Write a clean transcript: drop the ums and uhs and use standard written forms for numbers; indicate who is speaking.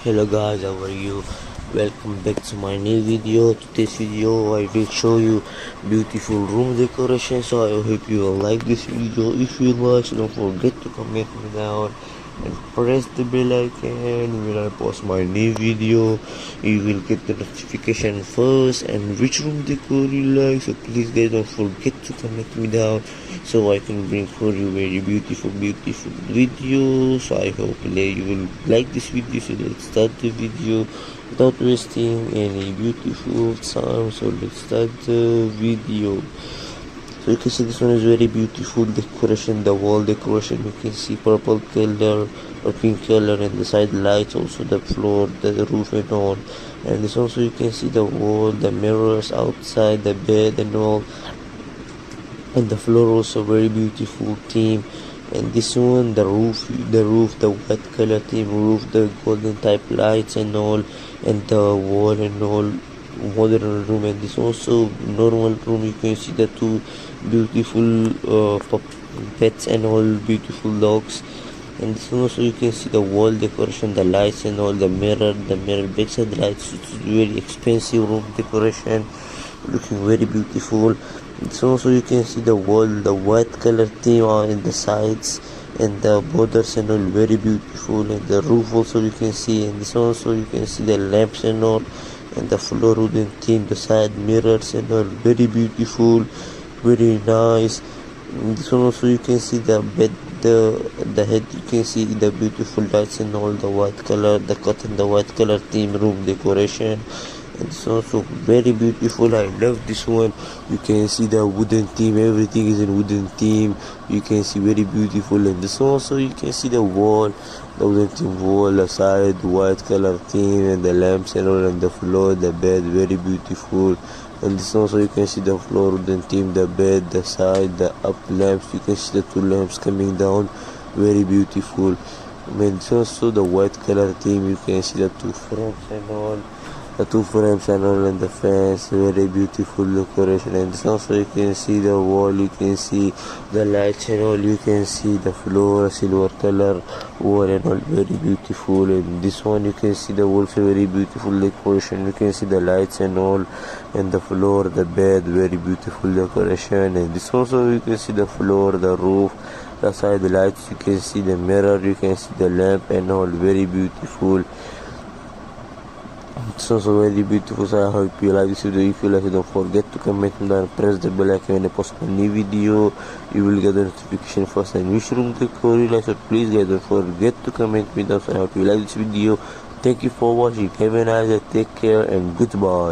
Speaker 1: Hello guys, how are you? Welcome back to my new video. Today's video I will show you beautiful room decoration, so I hope you will like this video. If you like, don't forget to comment me down and press the bell icon. When I post my new video, you will get the notification first. And which room decor you like, so please guys don't forget to comment me down so I can bring for you very beautiful video. So I hope you will like this video. So let's start the video without wasting any beautiful time. So let's start the video. So you can see this one is very beautiful decoration, the wall decoration. You can see purple color or pink color, and the side lights, also the floor, the roof and all. And this also you can see the wall, the mirrors outside, the bed and all, and the floor also very beautiful theme. And this one, the roof, the white color theme roof, the golden type lights and all, and the wall and all, modern room. And this also normal room. You can see the two beautiful pets and all, beautiful dogs. And this one also you can see the wall decoration, the lights and all, the mirror backside lights. It's very expensive room decoration, looking very beautiful. So also you can see the wall, the white color theme in the sides, and the borders and all, very beautiful. And the roof also you can see, and this also you can see the lamps and all, and the floor wooden theme, the side mirrors and all, very beautiful, very nice. And this one also you can see the bed, the head, you can see the beautiful lights and all, the white color, the cotton, the white color theme room decoration. And it's also very beautiful. I love this one. You can see the wooden theme, everything is in wooden theme. You can see very beautiful. And this one also you can see the wall, the wooden theme wall, the side white color theme, and the lamps and all, and the floor, the bed, very beautiful. And this also you can see the floor wooden theme, the bed, the side, the up lamps. You can see the two lamps coming down, very beautiful. And this also the white color theme. You can see the two frames and all, and the fence, very beautiful decoration. And this also you can see the wall, you can see the lights and all, you can see the floor, silver color wall and all, very beautiful. And this one you can see the walls, very beautiful decoration. You can see the lights and all, and the floor, the bed, very beautiful decoration. And this also you can see the floor, the roof, the side lights, you can see the mirror, you can see the lamp and all, very beautiful. It's also very beautiful. So I hope you like this video. If you like it, don't forget to comment and press the bell icon when I post a new video. You will get the notification first. And which room decor you like, so please guys don't forget to comment me down. So I hope you like this video. Thank you for watching. Have a nice day, take care and goodbye.